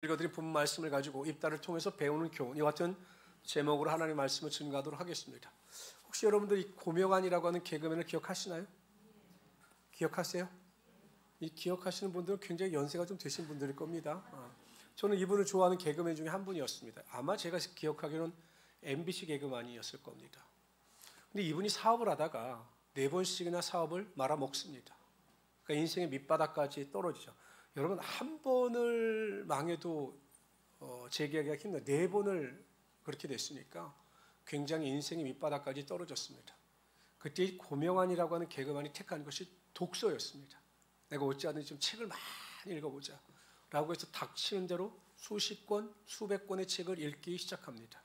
읽어드린 본문 말씀을 가지고 입다를 통해서 배우는 교훈, 이와 같은 제목으로 하나님의 말씀을 증거하도록 하겠습니다. 혹시 여러분들이 고명환이라고 하는 개그맨을 기억하시나요? 기억하세요? 이 기억하시는 분들은 굉장히 연세가 좀 되신 분들일 겁니다. 저는 이분을 좋아하는 개그맨 중에 한 분이었습니다. 아마 제가 기억하기로는 MBC 개그맨이었을 겁니다. 근데 이분이 사업을 하다가 4번씩이나 사업을 말아먹습니다. 그러니까 인생의 밑바닥까지 떨어지죠. 여러분, 한 번을 망해도 재기하기가 힘들어요. 4번을 그렇게 됐으니까 굉장히 인생의 밑바닥까지 떨어졌습니다. 그때 고명환이라고 하는 개그맨이 택한 것이 독서였습니다. 내가 어찌하든지 좀 책을 많이 읽어보자 라고 해서 닥치는 대로 수십 권, 수백 권의 책을 읽기 시작합니다.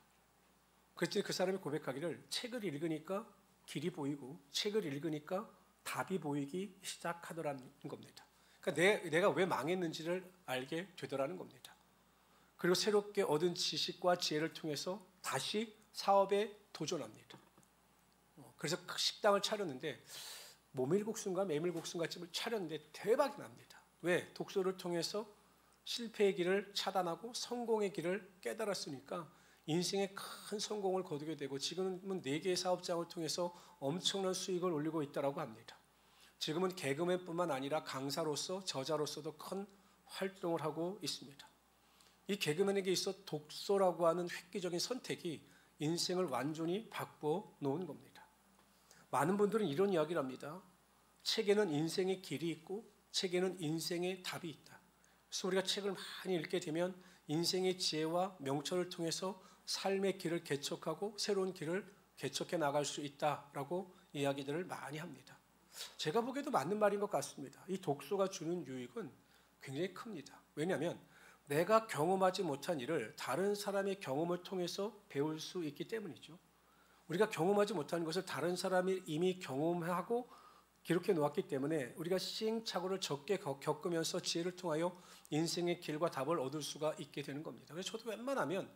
그랬더니 그 사람이 고백하기를 책을 읽으니까 길이 보이고 책을 읽으니까 답이 보이기 시작하더라는 겁니다. 그러니까 내가 왜 망했는지를 알게 되더라는 겁니다. 그리고 새롭게 얻은 지식과 지혜를 통해서 다시 사업에 도전합니다. 그래서 식당을 차렸는데 모밀국수인가 메밀국수인가 집을 차렸는데 대박이 납니다. 왜? 독서를 통해서 실패의 길을 차단하고 성공의 길을 깨달았으니까 인생의 큰 성공을 거두게 되고 지금은 4개의 사업장을 통해서 엄청난 수익을 올리고 있다고 합니다. 지금은 개그맨뿐만 아니라 강사로서 저자로서도 큰 활동을 하고 있습니다. 이 개그맨에게 있어 독서라고 하는 획기적인 선택이 인생을 완전히 바꿔 놓은 겁니다. 많은 분들은 이런 이야기를 합니다. 책에는 인생의 길이 있고 책에는 인생의 답이 있다. 그래서 우리가 책을 많이 읽게 되면 인생의 지혜와 명철을 통해서 삶의 길을 개척하고 새로운 길을 개척해 나갈 수 있다라고 이야기들을 많이 합니다. 제가 보기에도 맞는 말인 것 같습니다. 이 독서가 주는 유익은 굉장히 큽니다. 왜냐하면 내가 경험하지 못한 일을 다른 사람의 경험을 통해서 배울 수 있기 때문이죠. 우리가 경험하지 못한 것을 다른 사람이 이미 경험하고 기록해 놓았기 때문에 우리가 시행착오를 적게 겪으면서 지혜를 통하여 인생의 길과 답을 얻을 수가 있게 되는 겁니다. 그래서 저도 웬만하면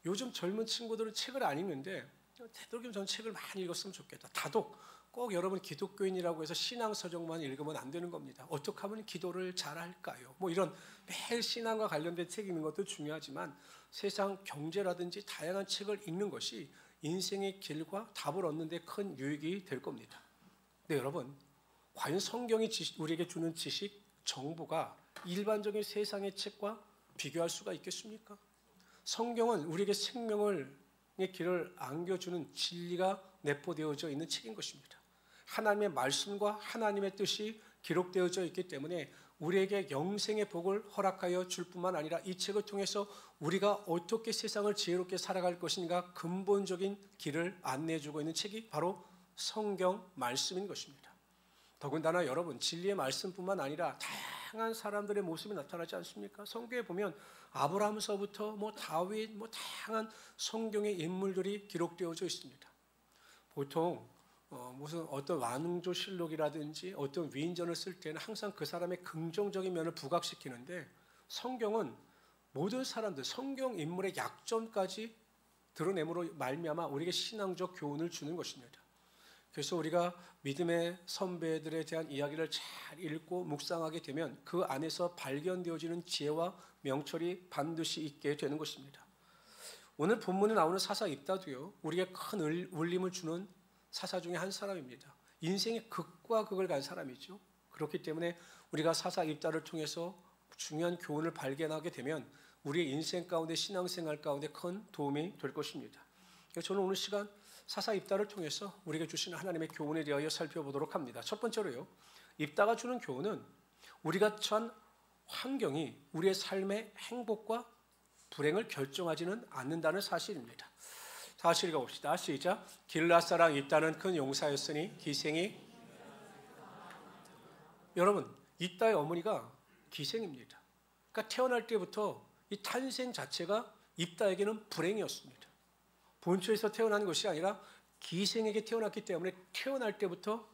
요즘 젊은 친구들은 책을 안 읽는데 되도록이면 저는 책을 많이 읽었으면 좋겠다. 다독. 꼭 여러분 기독교인이라고 해서 신앙서적만 읽으면 안 되는 겁니다. 어떻게 하면 기도를 잘할까요? 이런 매일 신앙과 관련된 책 읽는 것도 중요하지만 세상 경제라든지 다양한 책을 읽는 것이 인생의 길과 답을 얻는 데 큰 유익이 될 겁니다. 네, 여러분, 과연 성경이 우리에게 주는 지식, 정보가 일반적인 세상의 책과 비교할 수가 있겠습니까? 성경은 우리에게 생명의 길을 안겨주는 진리가 내포되어져 있는 책인 것입니다. 하나님의 말씀과 하나님의 뜻이 기록되어져 있기 때문에 우리에게 영생의 복을 허락하여 줄 뿐만 아니라 이 책을 통해서 우리가 어떻게 세상을 지혜롭게 살아갈 것인가 근본적인 길을 안내해주고 있는 책이 바로 성경 말씀인 것입니다. 더군다나 여러분, 진리의 말씀뿐만 아니라 다양한 사람들의 모습이 나타나지 않습니까? 성경에 보면 아브라함서부터 다윗, 다양한 성경의 인물들이 기록되어져 있습니다. 보통 무슨 어떤 왕조실록이라든지 어떤 위인전을 쓸 때는 항상 그 사람의 긍정적인 면을 부각시키는데 성경은 모든 사람들, 성경 인물의 약점까지 드러냄으로 말미암아 우리에게 신앙적 교훈을 주는 것입니다. 그래서 우리가 믿음의 선배들에 대한 이야기를 잘 읽고 묵상하게 되면 그 안에서 발견되어지는 지혜와 명철이 반드시 있게 되는 것입니다. 오늘 본문에 나오는 사사 입다도요, 우리에게 큰 울림을 주는 사사 중에 한 사람입니다. 인생의 극과 극을 간 사람이죠. 그렇기 때문에 우리가 사사 입다를 통해서 중요한 교훈을 발견하게 되면 우리의 인생 가운데 신앙생활 가운데 큰 도움이 될 것입니다. 그래서 저는 오늘 시간 사사 입다를 통해서 우리에게 주시는 하나님의 교훈에 대하여 살펴보도록 합니다. 첫 번째로요, 입다가 주는 교훈은 우리가 처한 환경이 우리의 삶의 행복과 불행을 결정하지는 않는다는 사실입니다. 다시 읽어봅시다. 시작. 길앗 사람 입다는 큰 용사였으니 기생이, 여러분, 입다의 어머니가 기생입니다. 그러니까 태어날 때부터 이 탄생 자체가 입다에게는 불행이었습니다. 본초에서 태어난 것이 아니라 기생에게 태어났기 때문에 태어날 때부터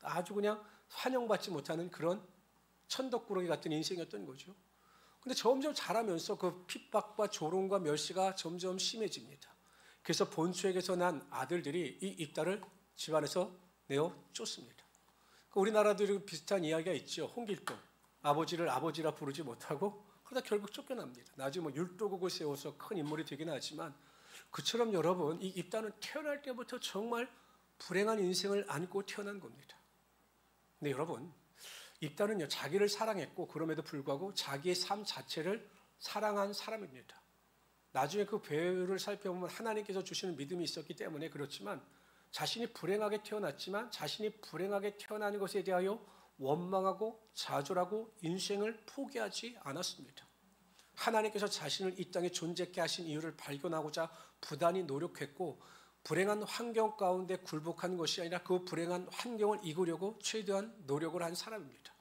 아주 그냥 환영받지 못하는 그런 천덕꾸러기 같은 인생이었던 거죠. 근데 점점 자라면서 그 핍박과 조롱과 멸시가 점점 심해집니다. 그래서 본초에게서 난 아들들이 이 입다를 집안에서 내어 쫓습니다. 우리나라도 비슷한 이야기가 있죠. 홍길동, 아버지를 아버지라 부르지 못하고 그러다 결국 쫓겨납니다. 나중에 뭐 율도국을 세워서 큰 인물이 되긴 하지만 그처럼 여러분 이 입다는 태어날 때부터 정말 불행한 인생을 안고 태어난 겁니다. 근데 여러분 입다는요 자기를 사랑했고 그럼에도 불구하고 자기의 삶 자체를 사랑한 사람입니다. 나중에 그 배우를 살펴보면 하나님께서 주시는 믿음이 있었기 때문에 그렇지만 자신이 불행하게 태어났지만 자신이 불행하게 태어나는 것에 대하여 원망하고 좌절하고 인생을 포기하지 않았습니다. 하나님께서 자신을 이 땅에 존재케 하신 이유를 발견하고자 부단히 노력했고 불행한 환경 가운데 굴복한 것이 아니라 그 불행한 환경을 이기려고 최대한 노력을 한 사람입니다.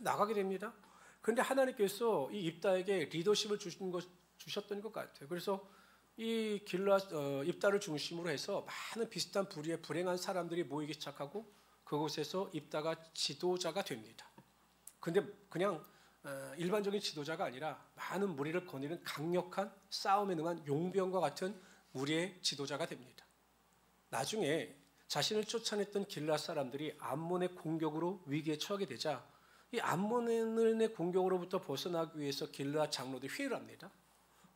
나가게 됩니다. 그런데 하나님께서 이 입다에게 리더십을 주셨던 것 같아요. 그래서 이 입다를 중심으로 해서 많은 비슷한 부류의 불행한 사람들이 모이기 시작하고 그곳에서 입다가 지도자가 됩니다. 근데 그냥 일반적인 지도자가 아니라 많은 무리를 거느리는 강력한 싸움에 능한 용병과 같은 무리의 지도자가 됩니다. 나중에 자신을 쫓아냈던 길앗 사람들이 암몬의 공격으로 위기에 처하게 되자 이 암몬의 공격으로부터 벗어나기 위해서 길앗 장로들이 회의를 합니다.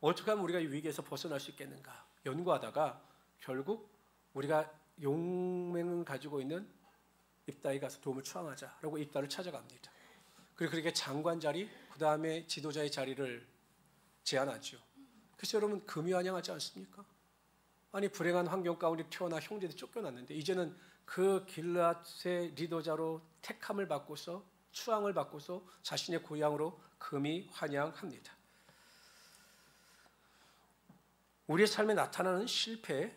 어떻게 하면 우리가 이 위기에서 벗어날 수 있겠는가 연구하다가 결국 우리가 용맹을 가지고 있는 입다에 가서 도움을 청하자라고 입다를 찾아갑니다. 그리고 그렇게 장관 자리, 그 다음에 지도자의 자리를 제안하죠. 그래서 여러분 금이환영하지 않습니까? 아니 불행한 환경 가운데 태어나 형제들이 쫓겨났는데 이제는 그 길앗의 리더자로 택함을 받고서 추앙을 받고서 자신의 고향으로 금이 환영합니다. 우리의 삶에 나타나는 실패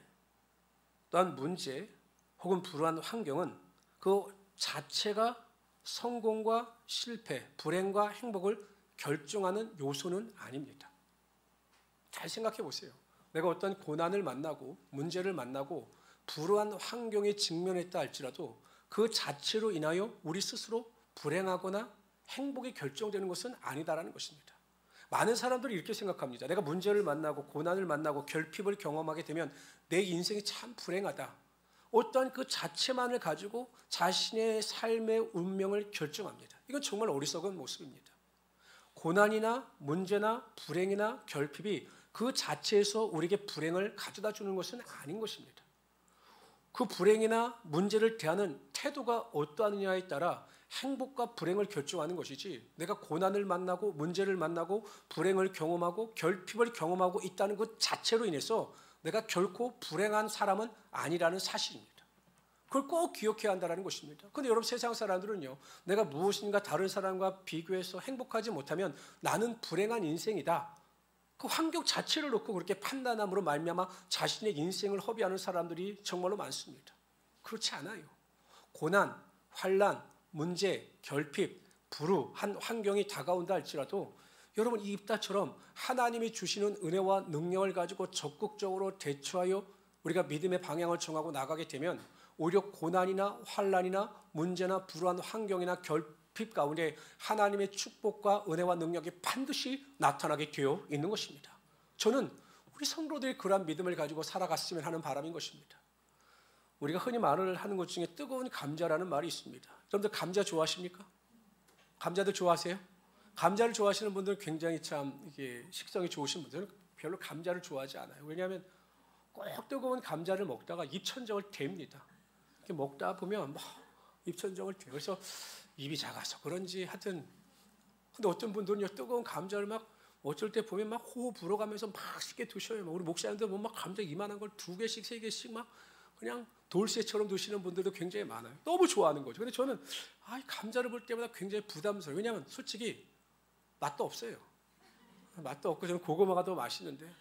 또한 문제 혹은 불우한 환경은 그 자체가 성공과 실패, 불행과 행복을 결정하는 요소는 아닙니다. 잘 생각해 보세요. 내가 어떤 고난을 만나고 문제를 만나고 불우한 환경에 직면했다 할지라도 그 자체로 인하여 우리 스스로 불행하거나 행복이 결정되는 것은 아니다라는 것입니다. 많은 사람들이 이렇게 생각합니다. 내가 문제를 만나고 고난을 만나고 결핍을 경험하게 되면 내 인생이 참 불행하다. 어떠한 그 자체만을 가지고 자신의 삶의 운명을 결정합니다. 이건 정말 어리석은 모습입니다. 고난이나 문제나 불행이나 결핍이 그 자체에서 우리에게 불행을 가져다 주는 것은 아닌 것입니다. 그 불행이나 문제를 대하는 태도가 어떠하느냐에 따라 행복과 불행을 결정하는 것이지 내가 고난을 만나고 문제를 만나고 불행을 경험하고 결핍을 경험하고 있다는 것 자체로 인해서 내가 결코 불행한 사람은 아니라는 사실입니다. 그걸 꼭 기억해야 한다는 것입니다. 그런데 여러분 세상 사람들은요. 내가 무엇인가 다른 사람과 비교해서 행복하지 못하면 나는 불행한 인생이다. 그 환경 자체를 놓고 그렇게 판단함으로 말미암아 자신의 인생을 허비하는 사람들이 정말로 많습니다. 그렇지 않아요. 고난, 환난, 문제, 결핍, 불우한 환경이 다가온다 할지라도 여러분 이 입다처럼 하나님이 주시는 은혜와 능력을 가지고 적극적으로 대처하여 우리가 믿음의 방향을 정하고 나가게 되면 오히려 고난이나 환난이나 문제나 불우한 환경이나 결핍 가운데 하나님의 축복과 은혜와 능력이 반드시 나타나게 되어 있는 것입니다. 저는 우리 성도들이 그러한 믿음을 가지고 살아갔으면 하는 바람인 것입니다. 우리가 흔히 말을 하는 것 중에 뜨거운 감자라는 말이 있습니다. 여러분들 감자 좋아하십니까? 감자들 좋아하세요? 감자를 좋아하시는 분들은 굉장히 참 이게 식성이 좋으신 분들은 별로 감자를 좋아하지 않아요. 왜냐하면 꼭 뜨거운 감자를 먹다가 입천정을 댑니다. 이렇게 먹다 보면 막 입천정을 대요. 그래서 입이 작아서 그런지 하여튼 근데 어떤 분들은요 뜨거운 감자를 막 어쩔 때 보면 막 호흡 불어가면서 막 쉽게 드셔요. 우리 목사님들 보면 막 감자 이만한 걸 2개씩 3개씩 막 그냥 돌쇠처럼 드시는 분들도 굉장히 많아요. 너무 좋아하는 거죠. 근데 저는 감자를 볼 때마다 굉장히 부담스러워요. 왜냐하면 솔직히 맛도 없어요. 맛도 없고 저는 고구마가 더 맛있는데.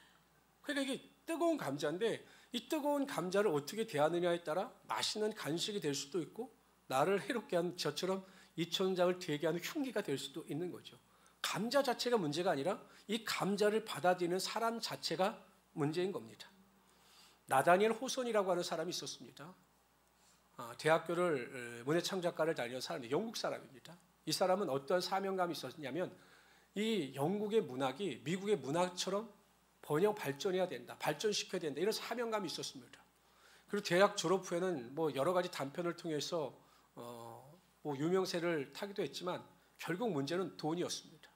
그러니까 이게 뜨거운 감자인데 이 뜨거운 감자를 어떻게 대하느냐에 따라 맛있는 간식이 될 수도 있고 나를 해롭게 하는 저처럼 입천장을 되게 하는 흉기가 될 수도 있는 거죠. 감자 자체가 문제가 아니라 이 감자를 받아들이는 사람 자체가 문제인 겁니다. 나다니엘 호손이라고 하는 사람이 있었습니다. 대학교를 문해창작과를 다니는 사람이 영국 사람입니다. 이 사람은 어떤 사명감이 있었냐면 이 영국의 문학이 미국의 문학처럼 번영 발전해야 된다, 발전시켜야 된다 이런 사명감이 있었습니다. 그리고 대학 졸업 후에는 뭐 여러 가지 단편을 통해서 뭐 유명세를 타기도 했지만 결국 문제는 돈이었습니다.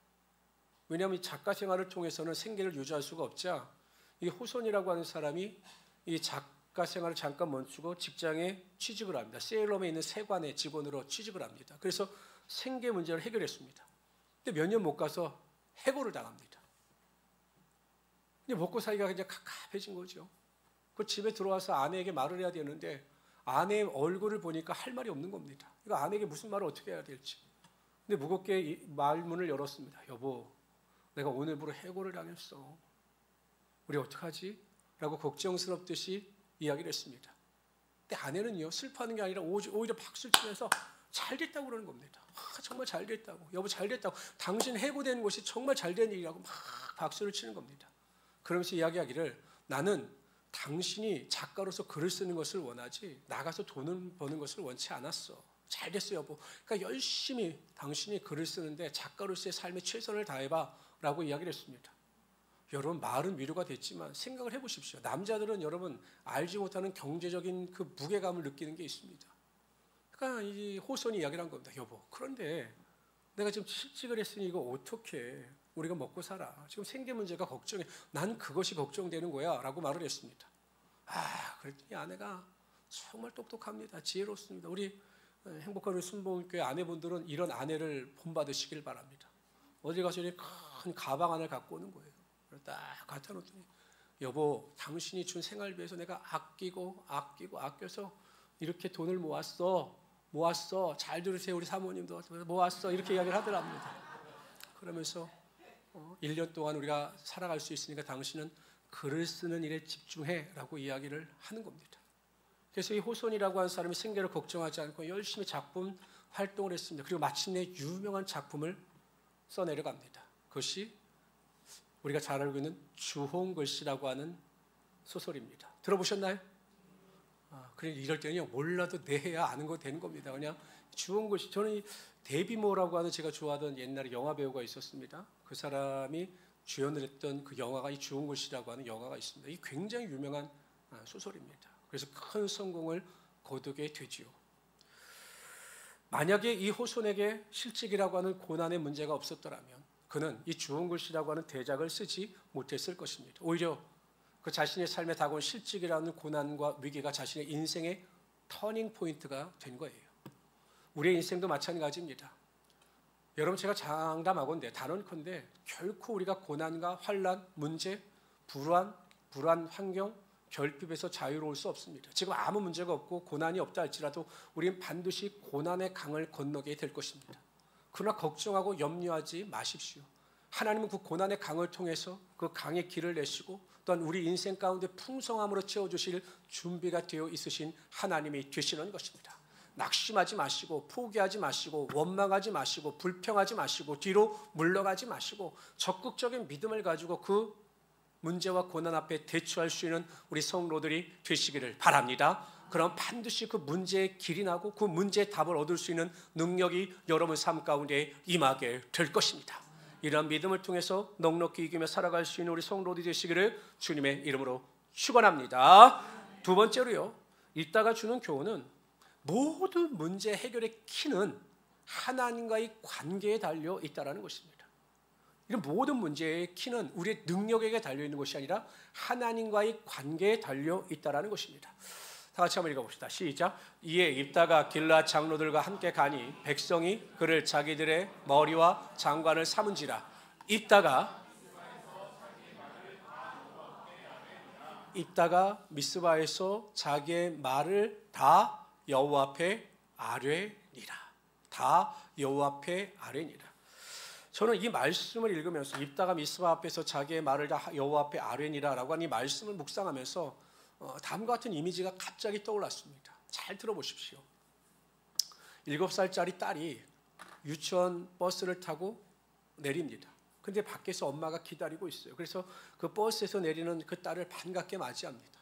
왜냐하면 이 작가 생활을 통해서는 생계를 유지할 수가 없자 이 호손이라고 하는 사람이 이 작가 생활을 잠깐 멈추고 직장에 취직을 합니다. 세일럼에 있는 세관의 직원으로 취직을 합니다. 그래서 생계 문제를 해결했습니다. 근데 몇 년 못 가서 해고를 당합니다. 이제 먹고 살기가 이제 갑갑해진 거죠. 그 집에 들어와서 아내에게 말을 해야 되는데 아내의 얼굴을 보니까 할 말이 없는 겁니다. 이거 아내에게 무슨 말을 어떻게 해야 될지. 근데 무겁게 이 말문을 열었습니다. 여보, 내가 오늘부로 해고를 당했어. 우리 어떡하지? 라고 걱정스럽듯이 이야기를 했습니다. 근데 아내는요, 슬퍼하는 게 아니라 오히려 박수를 치면서 잘 됐다고 그러는 겁니다. 정말 잘 됐다고. 여보 잘 됐다고. 당신 해고된 것이 정말 잘된 일이라고 막 박수를 치는 겁니다. 그러면서 이야기하기를 나는 당신이 작가로서 글을 쓰는 것을 원하지 나가서 돈을 버는 것을 원치 않았어. 잘 됐어 여보. 그러니까 열심히 당신이 글을 쓰는데 작가로서의 삶에 최선을 다해봐 라고 이야기를 했습니다. 여러분 말은 위로가 됐지만 생각을 해보십시오. 남자들은 여러분 알지 못하는 경제적인 그 무게감을 느끼는 게 있습니다. 그러니까 이 호손이 이야기를 한 겁니다. 여보 그런데 내가 지금 실직을 했으니 이거 어떻게 우리가 먹고 살아. 지금 생계 문제가 걱정해. 난 그것이 걱정되는 거야 라고 말을 했습니다. 그랬더니 아내가 정말 똑똑합니다. 지혜롭습니다. 우리 행복한 우리 순복음교회 아내분들은 이런 아내를 본받으시길 바랍니다. 어디 가서 이렇게 큰 가방 하나를 갖고 오는 거예요. 딱 갖다 놓더니 여보 당신이 준 생활비에서 내가 아껴서 이렇게 돈을 모았어. 잘 들으세요. 우리 사모님도 모았어. 이렇게 이야기를 하더랍니다. 그러면서 1년 동안 우리가 살아갈 수 있으니까 당신은 글을 쓰는 일에 집중해 라고 이야기를 하는 겁니다. 그래서 이 호손이라고 하는 사람이 생계를 걱정하지 않고 열심히 작품 활동을 했습니다. 그리고 마침내 유명한 작품을 써내려갑니다. 그것이 우리가 잘 알고 있는 주홍글씨라고 하는 소설입니다. 들어보셨나요? 그래 이럴 때는요 몰라도 내야 아는 거 되는 겁니다. 그냥 주홍글씨. 저는 이 데비모라고 하는 제가 좋아하던 옛날에 영화 배우가 있었습니다. 그 사람이 주연을 했던 그 영화가 이 주홍글씨라고 하는 영화가 있습니다. 이 굉장히 유명한 소설입니다. 그래서 큰 성공을 거두게 되지요. 만약에 이 호손에게 실직이라고 하는 고난의 문제가 없었더라면 그는 이 주홍글씨라고 하는 대작을 쓰지 못했을 것입니다. 오히려 그 자신의 삶에 다가온 실직이라는 고난과 위기가 자신의 인생의 터닝 포인트가 된 거예요. 우리의 인생도 마찬가지입니다. 여러분 제가 장담하건대 단언컨대 결코 우리가 고난과 환난, 문제, 불안 환경, 결핍에서 자유로울 수 없습니다. 지금 아무 문제가 없고 고난이 없다 할지라도 우리는 반드시 고난의 강을 건너게 될 것입니다. 그러나 걱정하고 염려하지 마십시오. 하나님은 그 고난의 강을 통해서 그 강의 길을 내시고 또한 우리 인생 가운데 풍성함으로 채워주실 준비가 되어 있으신 하나님이 되시는 것입니다. 낙심하지 마시고 포기하지 마시고 원망하지 마시고 불평하지 마시고 뒤로 물러가지 마시고 적극적인 믿음을 가지고 그 문제와 고난 앞에 대처할 수 있는 우리 성도들이 되시기를 바랍니다. 그럼 반드시 그 문제의 길이 나고 그 문제의 답을 얻을 수 있는 능력이 여러분 삶 가운데 임하게 될 것입니다. 이러한 믿음을 통해서 넉넉히 이기며 살아갈 수 있는 우리 성도들이 되시기를 주님의 이름으로 축원합니다. 두 번째로요. 이따가 주는 교훈은 모든 문제 해결의 키는 하나님과의 관계에 달려 있다는 것입니다. 이런 모든 문제의 키는 우리의 능력에게 달려있는 것이 아니라 하나님과의 관계에 달려 있다는 것입니다. 다 같이 한번 읽어봅시다. 시작. 이에 입다가 길라 장로들과 함께 가니 백성이 그를 자기들의 머리와 장관을 삼은지라. 입다가 미스바에서 자기의 말을 다 여호와 앞에 아뢰니라. 다 여호와 앞에 아뢰니라. 저는 이 말씀을 읽으면서 입다가 미스바 앞에서 자기의 말을 다 여호와 앞에 아뢰니라라고 하는 이 말씀을 묵상하면서 다음과 같은 이미지가 갑자기 떠올랐습니다. 잘 들어보십시오. 7살짜리 딸이 유치원 버스를 타고 내립니다. 근데 밖에서 엄마가 기다리고 있어요. 그래서 그 버스에서 내리는 그 딸을 반갑게 맞이합니다.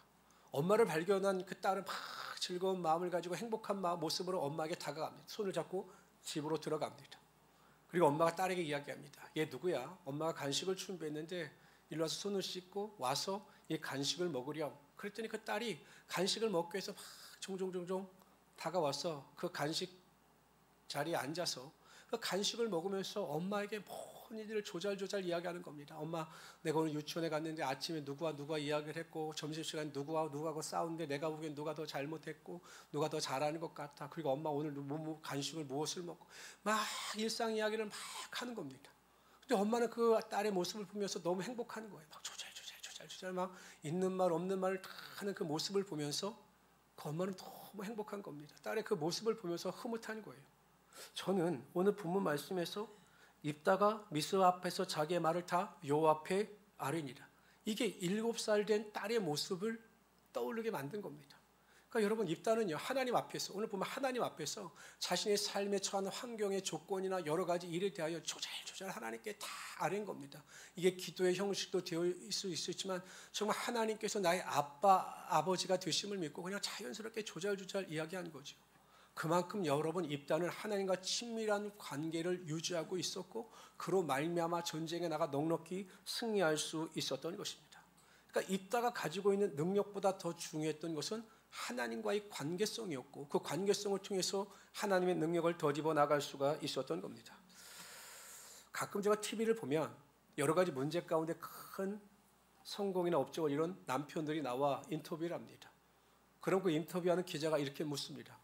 엄마를 발견한 그 딸은 막 즐거운 마음을 가지고 행복한 모습으로 엄마에게 다가갑니다. 손을 잡고 집으로 들어갑니다. 그리고 엄마가 딸에게 이야기합니다. 얘 누구야? 엄마가 간식을 준비했는데 일로 와서 손을 씻고 와서 이 간식을 먹으렴. 그랬더니 그 딸이 간식을 먹기 위해서 막 종종 다가와서 그 간식 자리에 앉아서 그 간식을 먹으면서 엄마에게 일을 조잘조잘 이야기하는 겁니다. 엄마, 내가 오늘 유치원에 갔는데 아침에 누구와 누가 이야기를 했고 점심시간에 누구와 누구하고 싸우는데 내가 보기엔 누가 더 잘못했고 누가 더 잘하는 것 같아. 그리고 엄마 오늘 간식을 무엇을 먹고 막 일상 이야기를 막 하는 겁니다. 근데 엄마는 그 딸의 모습을 보면서 너무 행복한 거예요. 막 조잘조잘 막 있는 말 없는 말을 다 하는 그 모습을 보면서 그 엄마는 너무 행복한 겁니다. 딸의 그 모습을 보면서 흐뭇한 거예요. 저는 오늘 본문 말씀에서 입다가 미스바 앞에서 자기의 말을 다 여호와 앞에 아뢰니라. 이게 7살 된 딸의 모습을 떠오르게 만든 겁니다. 그러니까 여러분, 입다는요, 하나님 앞에서, 오늘 보면 하나님 앞에서 자신의 삶에 처한 환경의 조건이나 여러 가지 일에 대하여 조잘조잘 하나님께 다 아뢰는 겁니다. 이게 기도의 형식도 되어 수 있지만 정말 하나님께서 나의 아버지가 되심을 믿고 그냥 자연스럽게 조잘조잘 이야기한 거죠. 그만큼 여러분, 입다는 하나님과 친밀한 관계를 유지하고 있었고 그로 말미암아 전쟁에 나가 넉넉히 승리할 수 있었던 것입니다. 그러니까 입다가 가지고 있는 능력보다 더 중요했던 것은 하나님과의 관계성이었고 그 관계성을 통해서 하나님의 능력을 더집어 나갈 수가 있었던 겁니다. 가끔 제가 TV를 보면 여러 가지 문제 가운데 큰 성공이나 업적을 이룬 남편들이 나와 인터뷰를 합니다. 그럼 그 인터뷰하는 기자가 이렇게 묻습니다.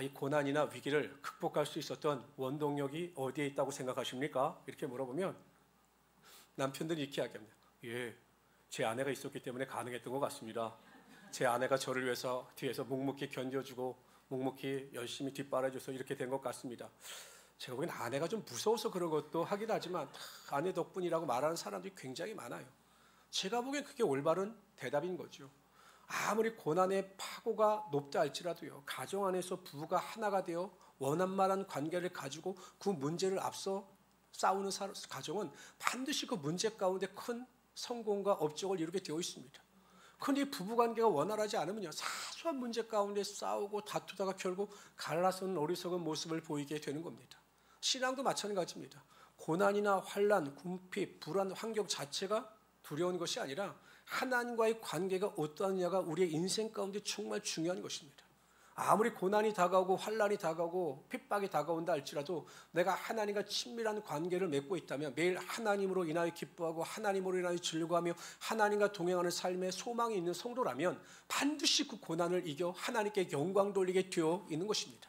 이 고난이나 위기를 극복할 수 있었던 원동력이 어디에 있다고 생각하십니까? 이렇게 물어보면 남편들이 이렇게 이야기합니다. 예, 제 아내가 있었기 때문에 가능했던 것 같습니다. 제 아내가 저를 위해서 뒤에서 묵묵히 견뎌주고 묵묵히 열심히 뒷바라줘서 이렇게 된 것 같습니다. 제가 보기엔 아내가 좀 무서워서 그런 것도 하긴 하지만 아내 덕분이라고 말하는 사람들이 굉장히 많아요. 제가 보기엔 그게 올바른 대답인 거죠. 아무리 고난의 파고가 높다 할지라도요, 가정 안에서 부부가 하나가 되어 원만한 관계를 가지고 그 문제를 앞서 싸우는 가정은 반드시 그 문제 가운데 큰 성공과 업적을 이루게 되어 있습니다. 그런데 부부관계가 원활하지 않으면요, 사소한 문제 가운데 싸우고 다투다가 결국 갈라서는 어리석은 모습을 보이게 되는 겁니다. 신앙도 마찬가지입니다. 고난이나 환난, 궁핍, 불안 환경 자체가 두려운 것이 아니라 하나님과의 관계가 어떠하느냐가 우리의 인생 가운데 정말 중요한 것입니다. 아무리 고난이 다가오고 환난이 다가오고 핍박이 다가온다 할지라도 내가 하나님과 친밀한 관계를 맺고 있다면 매일 하나님으로 인하여 기뻐하고 하나님으로 인하여 즐거워하며 하나님과 동행하는 삶에 소망이 있는 성도라면 반드시 그 고난을 이겨 하나님께 영광 돌리게 되어 있는 것입니다.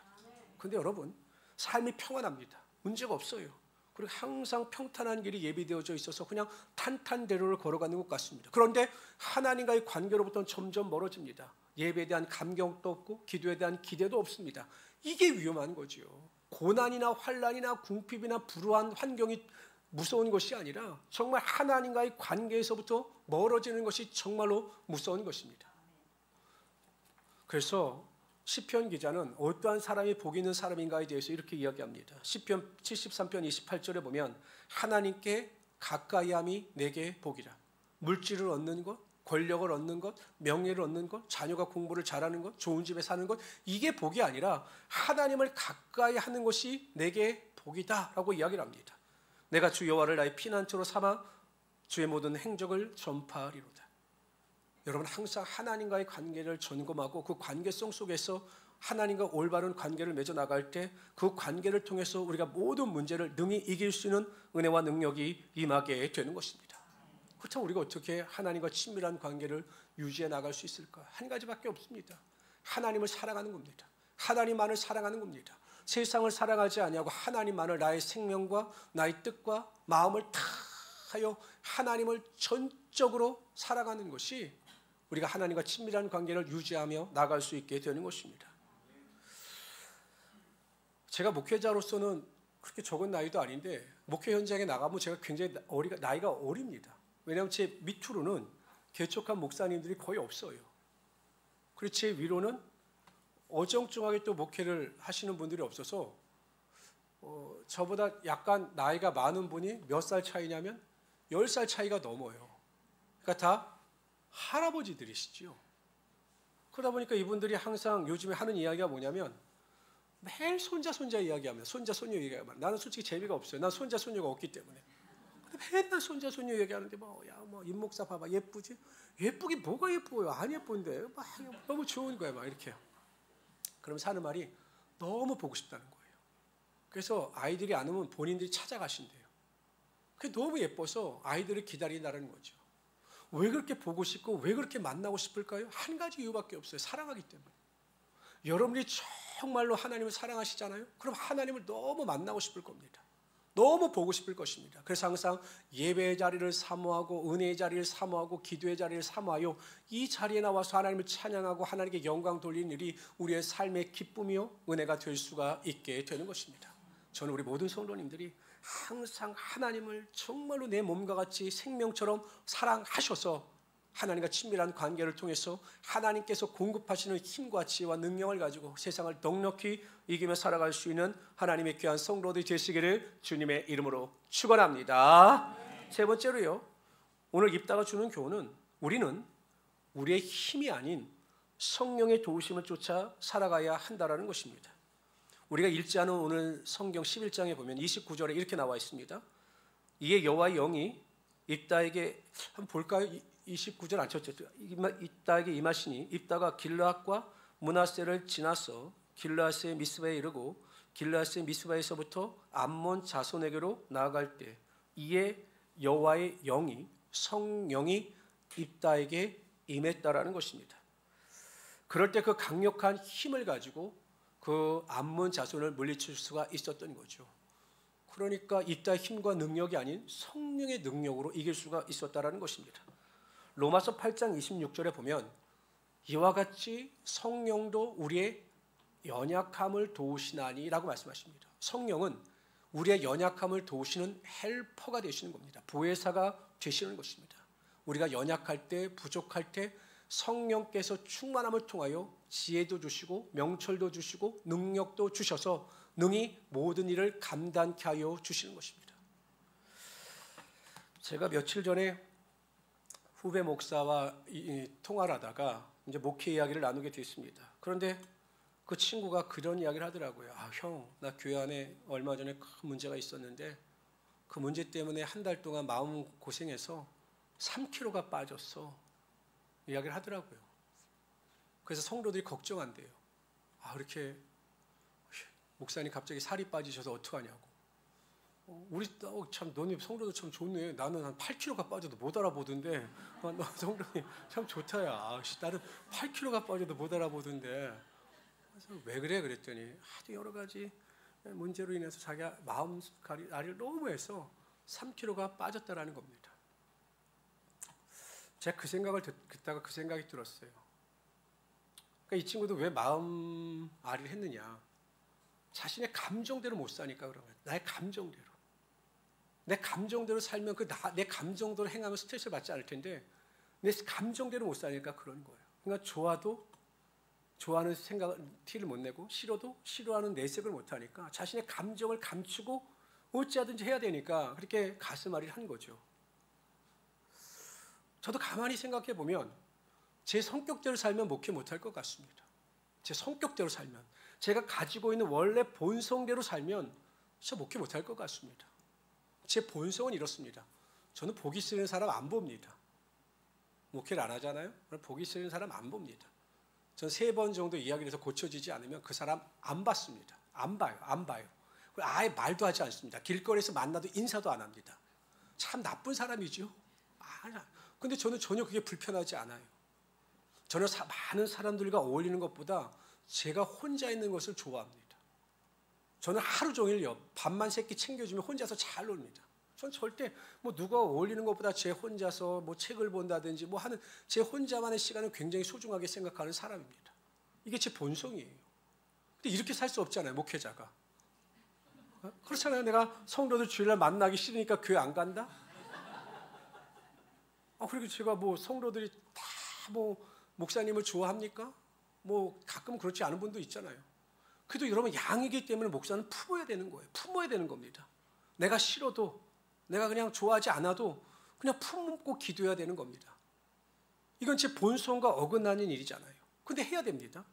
그런데 여러분, 삶이 평안합니다. 문제가 없어요. 그리고 항상 평탄한 길이 예비되어져 있어서 그냥 탄탄대로를 걸어가는 것 같습니다. 그런데 하나님과의 관계로부터는 점점 멀어집니다. 예배에 대한 감격도 없고 기도에 대한 기대도 없습니다. 이게 위험한 거죠. 고난이나 환난이나 궁핍이나 불우한 환경이 무서운 것이 아니라 정말 하나님과의 관계에서부터 멀어지는 것이 정말로 무서운 것입니다. 그래서 시편 기자는 어떠한 사람이 복 있는 사람인가에 대해서 이렇게 이야기합니다. 시편 73편 28절에 보면 하나님께 가까이함이 내게 복이라. 물질을 얻는 것, 권력을 얻는 것, 명예를 얻는 것, 자녀가 공부를 잘하는 것, 좋은 집에 사는 것, 이게 복이 아니라 하나님을 가까이 하는 것이 내게 복이다라고 이야기를 합니다. 내가 주 여호와를 나의 피난처로 삼아 주의 모든 행적을 전파하리로다. 여러분, 항상 하나님과의 관계를 점검하고 그 관계성 속에서 하나님과 올바른 관계를 맺어 나갈 때 그 관계를 통해서 우리가 모든 문제를 능히 이길 수 있는 은혜와 능력이 임하게 되는 것입니다. 그렇다면 우리가 어떻게 하나님과 친밀한 관계를 유지해 나갈 수 있을까? 한 가지밖에 없습니다. 하나님을 사랑하는 겁니다. 하나님만을 사랑하는 겁니다. 세상을 사랑하지 아니하고 하나님만을 나의 생명과 나의 뜻과 마음을 다하여 하나님을 전적으로 사랑하는 것이 우리가 하나님과 친밀한 관계를 유지하며 나갈 수 있게 되는 것입니다. 제가 목회자로서는 그렇게 적은 나이도 아닌데 목회 현장에 나가면 제가 굉장히 나이가 어립니다. 왜냐하면 제 밑으로는 개척한 목사님들이 거의 없어요. 그리고 제 위로는 어정쩡하게 또 목회를 하시는 분들이 없어서 저보다 약간 나이가 많은 분이 몇 살 차이냐면 10살 차이가 넘어요. 그러니까 다 할아버지들이시죠. 그러다 보니까 이분들이 항상 요즘에 하는 이야기가 뭐냐면 매일 손자 이야기하면 손자 손녀 얘기하면 나는 솔직히 재미가 없어요. 난 손자 손녀가 없기 때문에. 맨날 손자 손녀 얘기하는데 임 목사 봐봐 예쁘지? 예쁘기 뭐가 예뻐요? 안 예쁜데 막 너무 좋은 거야 막 이렇게. 그럼 사는 말이 너무 보고 싶다는 거예요. 그래서 아이들이 안 오면 본인들이 찾아가신대요. 그게 너무 예뻐서 아이들을 기다린다는 거죠. 왜 그렇게 보고 싶고 왜 그렇게 만나고 싶을까요? 한 가지 이유밖에 없어요. 사랑하기 때문에. 여러분이 정말로 하나님을 사랑하시잖아요? 그럼 하나님을 너무 만나고 싶을 겁니다. 너무 보고 싶을 것입니다. 그래서 항상 예배의 자리를 사모하고 은혜의 자리를 사모하고 기도의 자리를 사모하여 이 자리에 나와서 하나님을 찬양하고 하나님께 영광 돌리는 일이 우리의 삶의 기쁨이요 은혜가 될 수가 있게 되는 것입니다. 저는 우리 모든 성도님들이 항상 하나님을 정말로 내 몸과 같이 생명처럼 사랑하셔서 하나님과 친밀한 관계를 통해서 하나님께서 공급하시는 힘과 지혜와 능력을 가지고 세상을 넉넉히 이기며 살아갈 수 있는 하나님의 귀한 성도들이 되시기를 주님의 이름으로 축원합니다. 세 번째로요, 오늘 입다가 주는 교훈은 우리는 우리의 힘이 아닌 성령의 도우심을 쫓아 살아가야 한다라는 것입니다. 우리가 읽지 않은 오늘 성경 11장에 보면 29절에 이렇게 나와 있습니다. 이에 여호와의 영이 입다에게 한번 볼까요? 29절 안 쳤죠. 입다에게 임하시니 입다가 길르앗과 므낫세를 지나서 길르앗의 미스바에 이르고 길르앗의 미스바에서부터 암몬 자손에게로 나아갈 때 이에 여호와의 영이 성령이 입다에게 임했다라는 것입니다. 그럴 때 그 강력한 힘을 가지고 그 암몬 자손을 물리칠 수가 있었던 거죠. 그러니까 입다의 힘과 능력이 아닌 성령의 능력으로 이길 수가 있었다라는 것입니다. 로마서 8장 26절에 보면 이와 같이 성령도 우리의 연약함을 도우시나니라고 말씀하십니다. 성령은 우리의 연약함을 도우시는 헬퍼가 되시는 겁니다. 보혜사가 되시는 것입니다. 우리가 연약할 때, 부족할 때 성령께서 충만함을 통하여 지혜도 주시고 명철도 주시고 능력도 주셔서 능히 모든 일을 감당케 하여 주시는 것입니다. 제가 며칠 전에 후배 목사와 통화를 하다가 이제 목회 이야기를 나누게 됐습니다. 그런데 그 친구가 그런 이야기를 하더라고요. 형, 나 교회 안에 얼마 전에 큰 문제가 있었는데 그 문제 때문에 한 달 동안 마음 고생해서 3kg가 빠졌어. 이야기를 하더라고요. 그래서 성도들이 걱정한대요. 이렇게 목사님 갑자기 살이 빠지셔서 어떡하냐고. 우리 참 너네 성도도 참 좋네. 나는 한 8kg가 빠져도 못 알아보던데. 너 성도님 참 좋다 야. 나는 8kg가 빠져도 못 알아보던데. 그래서 왜 그래 그랬더니 하도 여러 가지 문제로 인해서 자기가 마음가리를 너무 해서 3kg가 빠졌다라는 겁니다. 제가 그 생각을 듣다가 그 생각이 들었어요. 그러니까 이 친구도 왜 마음앓이를 했느냐. 자신의 감정대로 못 사니까 그런 거예요. 나의 감정대로. 내 감정대로 살면 내 감정대로 행하면 스트레스를 받지 않을 텐데 내 감정대로 못 사니까 그런 거예요. 그러니까 좋아도 좋아하는 생각을 티를 못 내고 싫어도 싫어하는 내색을 못 하니까 자신의 감정을 감추고 어찌하든지 해야 되니까 그렇게 가슴앓이를 한 거죠. 저도 가만히 생각해 보면 제 성격대로 살면 목회 못할 것 같습니다. 제 성격대로 살면 제가 가지고 있는 원래 본성대로 살면 진짜 목회 못할 것 같습니다. 제 본성은 이렇습니다. 저는 보기 싫은 사람 안 봅니다. 목회를 안 하잖아요. 보기 싫은 사람 안 봅니다. 전 3번 정도 이야기를 해서 고쳐지지 않으면 그 사람 안 봤습니다. 안 봐요. 아예 말도 하지 않습니다. 길거리에서 만나도 인사도 안 합니다. 참 나쁜 사람이죠. 근데 저는 전혀 그게 불편하지 않아요. 저는 많은 사람들과 어울리는 것보다 제가 혼자 있는 것을 좋아합니다. 저는 하루 종일 밥만 3끼 챙겨주면 혼자서 잘 놉니다. 전 절대 누가 어울리는 것보다 제 혼자서 책을 본다든지 하는 제 혼자만의 시간을 굉장히 소중하게 생각하는 사람입니다. 이게 제 본성이에요. 근데 이렇게 살 수 없잖아요, 목회자가. 그렇잖아요. 내가 성도들 주일날 만나기 싫으니까 교회 안 간다? 그리고 제가 성도들이 다 목사님을 좋아합니까? 가끔 그렇지 않은 분도 있잖아요. 그래도 여러분 양이기 때문에 목사는 품어야 되는 거예요. 품어야 되는 겁니다. 내가 싫어도 내가 그냥 좋아하지 않아도 그냥 품고 기도해야 되는 겁니다. 이건 제 본성과 어긋나는 일이잖아요. 근데 해야 됩니다.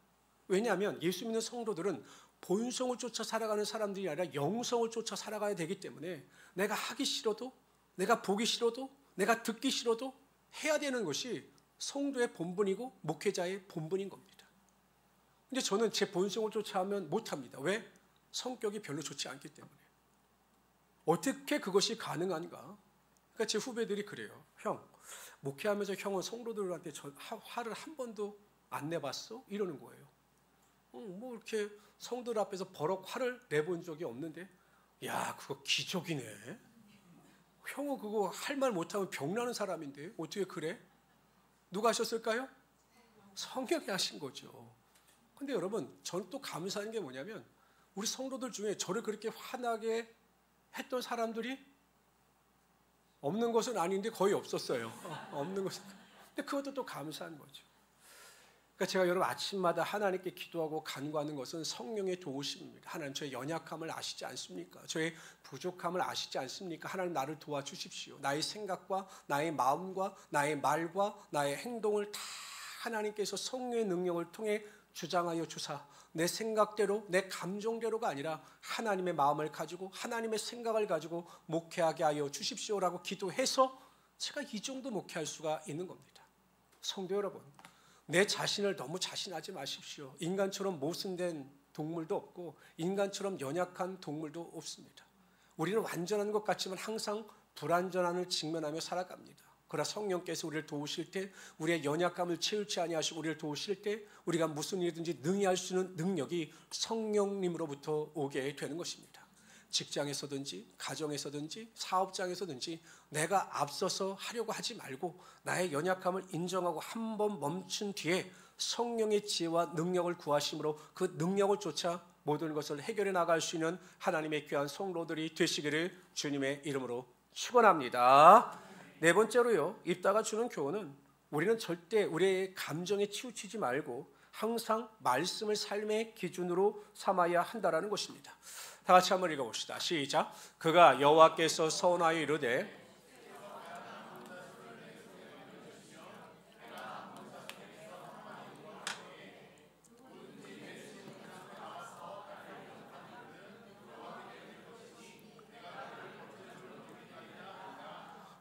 왜냐하면 예수 믿는 성도들은 본성을 쫓아 살아가는 사람들이 아니라 영성을 쫓아 살아가야 되기 때문에 내가 하기 싫어도 내가 보기 싫어도 내가 듣기 싫어도 해야 되는 것이 성도의 본분이고 목회자의 본분인 겁니다. 근데 저는 제 본성을 쫓아하면 못합니다. 왜? 성격이 별로 좋지 않기 때문에. 어떻게 그것이 가능한가? 그러니까 제 후배들이 그래요. 형, 목회하면서 형은 성도들한테 화를 한 번도 안 내봤어? 이러는 거예요. 뭐 이렇게 성도들 앞에서 버럭 화를 내본 적이 없는데, 야, 그거 기적이네. 형은 그거 할 말 못하면 병나는 사람인데 어떻게 그래? 누가 하셨을까요? 성령이 하신 거죠. 근데 여러분, 저는 또 감사한 게 뭐냐면 우리 성도들 중에 저를 그렇게 화나게 했던 사람들이 없는 것은 아닌데 거의 없었어요. 없는 것은. 근데 그것도 또 감사한 거죠. 그러니까 제가 여러분 아침마다 하나님께 기도하고 간구하는 것은 성령의 도우심입니다. 하나님, 저의 연약함을 아시지 않습니까? 저의 부족함을 아시지 않습니까? 하나님, 나를 도와주십시오. 나의 생각과 나의 마음과 나의 말과 나의 행동을 다 하나님께서 성령의 능력을 통해 주장하여 주사, 내 생각대로 내 감정대로가 아니라 하나님의 마음을 가지고 하나님의 생각을 가지고 목회하게 하여 주십시오라고 기도해서 제가 이 정도 목회할 수가 있는 겁니다. 성도 여러분, 내 자신을 너무 자신하지 마십시오. 인간처럼 모순된 동물도 없고 인간처럼 연약한 동물도 없습니다. 우리는 완전한 것 같지만 항상 불완전함을 직면하며 살아갑니다. 그러나 성령께서 우리를 도우실 때, 우리의 연약감을 채울지 아니하시고 우리를 도우실 때 우리가 무슨 일이든지 능히 할 수 있는 능력이 성령님으로부터 오게 되는 것입니다. 직장에서든지 가정에서든지 사업장에서든지 내가 앞서서 하려고 하지 말고 나의 연약함을 인정하고 한 번 멈춘 뒤에 성령의 지혜와 능력을 구하심으로 그 능력을 쫓아 모든 것을 해결해 나갈 수 있는 하나님의 귀한 성도들이 되시기를 주님의 이름으로 축원합니다. 네 번째로요, 입다가 주는 교훈은 우리는 절대 우리의 감정에 치우치지 말고 항상 말씀을 삶의 기준으로 삼아야 한다라는 것입니다. 다 같이 한번 읽어봅시다. 시작. 그가 여호와께서 선하여 이르되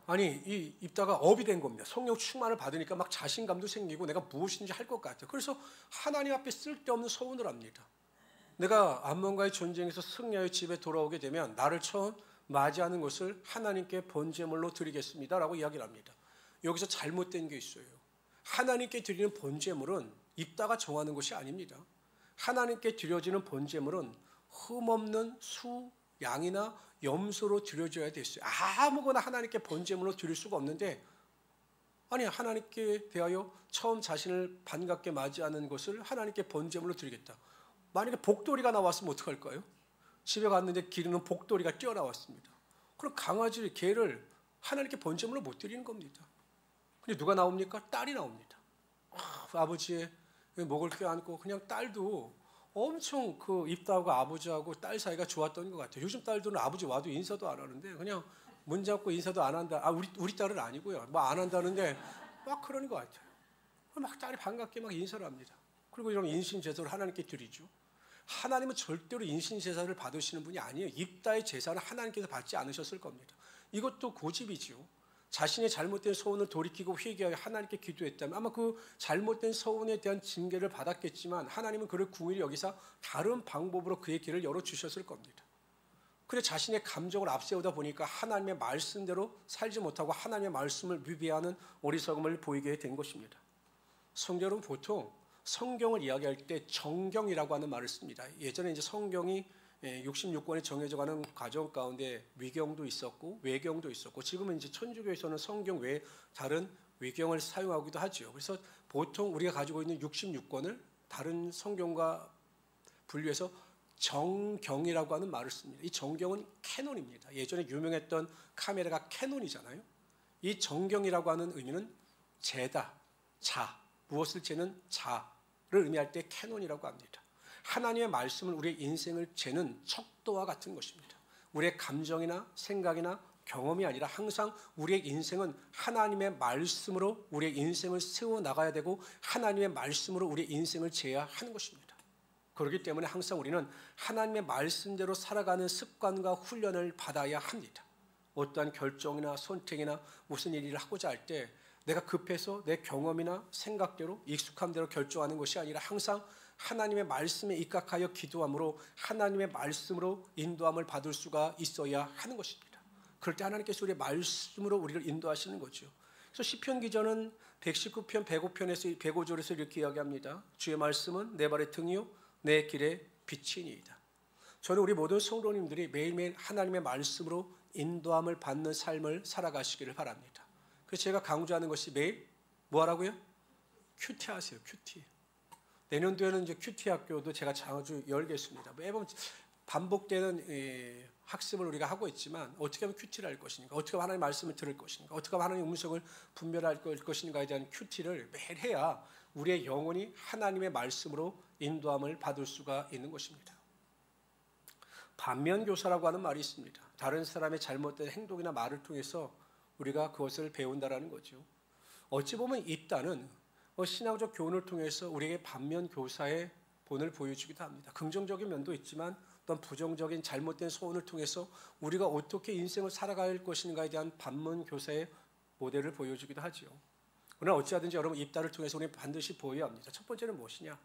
아니, 이 입다가 업이 된 겁니다. 성령 충만을 받으니까 막 자신감도 생기고 내가 무엇인지 할 것 같아요. 그래서 하나님 앞에 쓸데없는 소원을 합니다. 내가 암몬과의 전쟁에서 승리하여 집에 돌아오게 되면 나를 처음 맞이하는 것을 하나님께 번제물로 드리겠습니다 라고 이야기를 합니다. 여기서 잘못된 게 있어요. 하나님께 드리는 번제물은 입다가 정하는 것이 아닙니다. 하나님께 드려지는 번제물은 흠없는 수, 양이나 염소로 드려져야 됐어요. 아무거나 하나님께 번제물로 드릴 수가 없는데, 아니, 하나님께 대하여 처음 자신을 반갑게 맞이하는 것을 하나님께 번제물로 드리겠다. 만약에 복돌이가 나왔으면 어떡할까요? 집에 갔는데 기르는 복돌이가 뛰어나왔습니다. 그럼 강아지, 개를 하나님께 번제물로 못 드리는 겁니다. 근데 누가 나옵니까? 딸이 나옵니다. 아버지의 목을 껴안고, 그냥 딸도 엄청 그 입다하고 아버지하고 딸 사이가 좋았던 것 같아요. 요즘 딸들은 아버지 와도 인사도 안 하는데 그냥 문 잡고 인사도 안 한다. 우리 딸은 아니고요. 뭐 안 한다는데 막 그러는 것 같아요. 막 딸이 반갑게 막 인사를 합니다. 그리고 이런 인신제사를 하나님께 드리죠. 하나님은 절대로 인신제사를 받으시는 분이 아니에요. 입다의 제사는 하나님께서 받지 않으셨을 겁니다. 이것도 고집이죠. 자신의 잘못된 소원을 돌이키고 회개하여 하나님께 기도했다면 아마 그 잘못된 소원에 대한 징계를 받았겠지만 하나님은 그를 궁일이 여기서 다른 방법으로 그의 길을 열어주셨을 겁니다. 그래 자신의 감정을 앞세우다 보니까 하나님의 말씀대로 살지 못하고 하나님의 말씀을 위배하는 어리석음을 보이게 된 것입니다. 성도 여러분, 보통 성경을 이야기할 때 정경이라고 하는 말을 씁니다. 예전에 이제 성경이 66권이 정해져 가는 과정 가운데 위경도 있었고 외경도 있었고, 지금은 이제 천주교에서는 성경 외에 다른 외경을 사용하기도 하죠. 그래서 보통 우리가 가지고 있는 66권을 다른 성경과 분류해서 정경이라고 하는 말을 씁니다. 이 정경은 캐논입니다. 예전에 유명했던 카메라가 캐논이잖아요. 이 정경이라고 하는 의미는 재다, 자, 무엇을 재는 자를 의미할 때 캐논이라고 합니다. 하나님의 말씀은 우리의 인생을 재는 척도와 같은 것입니다. 우리의 감정이나 생각이나 경험이 아니라 항상 우리의 인생은 하나님의 말씀으로 우리의 인생을 세워나가야 되고 하나님의 말씀으로 우리의 인생을 재야 하는 것입니다. 그렇기 때문에 항상 우리는 하나님의 말씀대로 살아가는 습관과 훈련을 받아야 합니다. 어떠한 결정이나 선택이나 무슨 일을 하고자 할 때 내가 급해서 내 경험이나 생각대로 익숙한 대로 결정하는 것이 아니라 항상 하나님의 말씀에 입각하여 기도함으로 하나님의 말씀으로 인도함을 받을 수가 있어야 하는 것입니다. 그럴 때 하나님께서 우리의 말씀으로 우리를 인도하시는 거죠. 그래서 시편 기자는 119편 105편에서 105절에서 이렇게 이야기합니다. 주의 말씀은 내 발의 등이요 내 길의 빛이니이다. 저는 우리 모든 성도님들이 매일매일 하나님의 말씀으로 인도함을 받는 삶을 살아가시기를 바랍니다. 그래서 제가 강조하는 것이 매일 뭐하라고요? 큐티 하세요. 큐티. 내년도에는 이제 큐티 학교도 제가 자주 열겠습니다. 매번 반복되는 학습을 우리가 하고 있지만 어떻게 하면 큐티를 할 것인가, 어떻게 하면 하나님의 말씀을 들을 것인가, 어떻게 하면 하나님의 음성을 분별할 것인가에 대한 큐티를 매일 해야 우리의 영혼이 하나님의 말씀으로 인도함을 받을 수가 있는 것입니다. 반면교사라고 하는 말이 있습니다. 다른 사람의 잘못된 행동이나 말을 통해서 우리가 그것을 배운다라는 거죠. 어찌 보면 입단은 신앙적 교훈을 통해서 우리에게 반면교사의 본을 보여주기도 합니다. 긍정적인 면도 있지만 어떤 부정적인 잘못된 소원을 통해서 우리가 어떻게 인생을 살아갈 것인가에 대한 반면교사의 모델을 보여주기도 하죠. 그러나 어찌하든지 여러분 입단을 통해서 우리는 반드시 보여야 합니다. 첫 번째는 무엇이냐?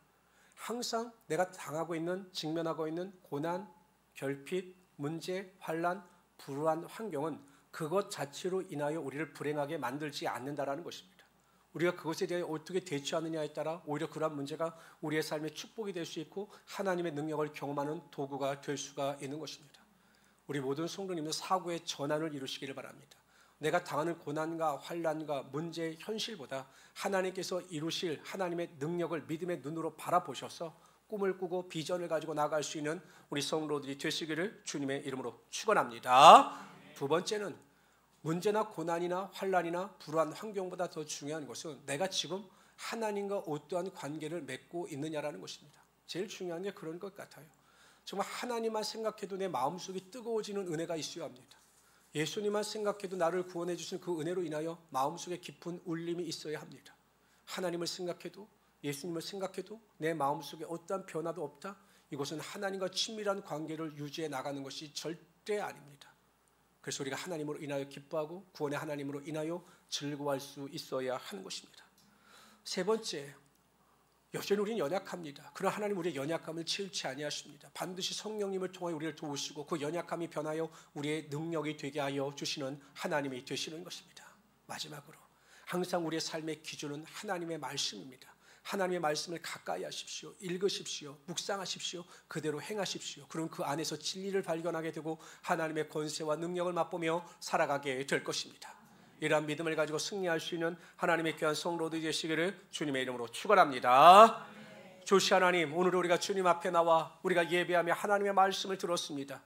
항상 내가 당하고 있는, 직면하고 있는 고난, 결핍, 문제, 환난, 불우한 환경은 그것 자체로 인하여 우리를 불행하게 만들지 않는다라는 것입니다. 우리가 그것에 대해 어떻게 대처하느냐에 따라 오히려 그러한 문제가 우리의 삶의 축복이 될 수 있고 하나님의 능력을 경험하는 도구가 될 수가 있는 것입니다. 우리 모든 성도님은 사고의 전환을 이루시기를 바랍니다. 내가 당하는 고난과 환난과 문제의 현실보다 하나님께서 이루실 하나님의 능력을 믿음의 눈으로 바라보셔서 꿈을 꾸고 비전을 가지고 나갈 수 있는 우리 성도들이 되시기를 주님의 이름으로 축원합니다. 두 번째는 문제나 고난이나 환난이나 불우한 환경보다 더 중요한 것은 내가 지금 하나님과 어떠한 관계를 맺고 있느냐라는 것입니다. 제일 중요한 게 그런 것 같아요. 정말 하나님만 생각해도 내 마음속이 뜨거워지는 은혜가 있어야 합니다. 예수님만 생각해도 나를 구원해 주신 그 은혜로 인하여 마음속에 깊은 울림이 있어야 합니다. 하나님을 생각해도 예수님을 생각해도 내 마음속에 어떠한 변화도 없다? 이것은 하나님과 친밀한 관계를 유지해 나가는 것이 절대 아닙니다. 그래서 우리가 하나님으로 인하여 기뻐하고 구원의 하나님으로 인하여 즐거워할 수 있어야 하는 것입니다. 세 번째, 여전히 우리는 연약합니다. 그러나 하나님 우리의 연약함을 치우치 아니하십니다. 반드시 성령님을 통하여 우리를 도우시고 그 연약함이 변하여 우리의 능력이 되게 하여 주시는 하나님이 되시는 것입니다. 마지막으로 항상 우리의 삶의 기준은 하나님의 말씀입니다. 하나님의 말씀을 가까이 하십시오. 읽으십시오. 묵상하십시오. 그대로 행하십시오. 그럼 그 안에서 진리를 발견하게 되고 하나님의 권세와 능력을 맛보며 살아가게 될 것입니다. 이러한 믿음을 가지고 승리할 수 있는 하나님의 귀한 성도들이 되시기를 주님의 이름으로 축원합니다. 조시 하나님, 오늘 우리가 주님 앞에 나와 우리가 예배하며 하나님의 말씀을 들었습니다.